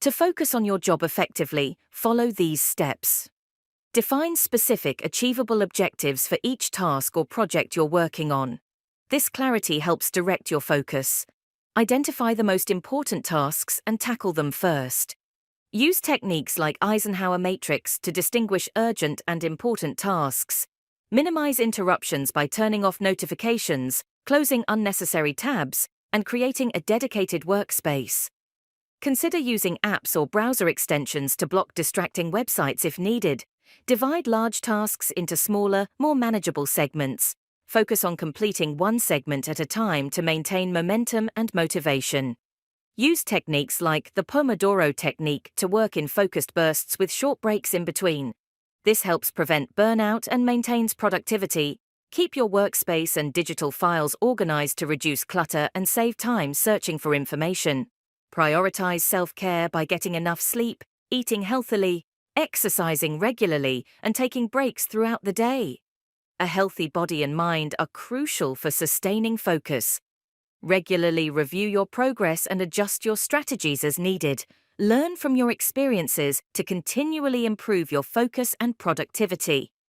To focus on your job effectively, follow these steps. Define specific, achievable objectives for each task or project you're working on. This clarity helps direct your focus. Identify the most important tasks and tackle them first. Use techniques like Eisenhower matrix to distinguish urgent and important tasks. Minimize interruptions by turning off notifications, closing unnecessary tabs, and creating a dedicated workspace. Consider using apps or browser extensions to block distracting websites if needed. Divide large tasks into smaller, more manageable segments. Focus on completing one segment at a time to maintain momentum and motivation. Use techniques like the Pomodoro technique to work in focused bursts with short breaks in between. This helps prevent burnout and maintains productivity. Keep your workspace and digital files organized to reduce clutter and save time searching for information. Prioritize self-care by getting enough sleep, eating healthily, exercising regularly, and taking breaks throughout the day. A healthy body and mind are crucial for sustaining focus. Regularly review your progress and adjust your strategies as needed. Learn from your experiences to continually improve your focus and productivity.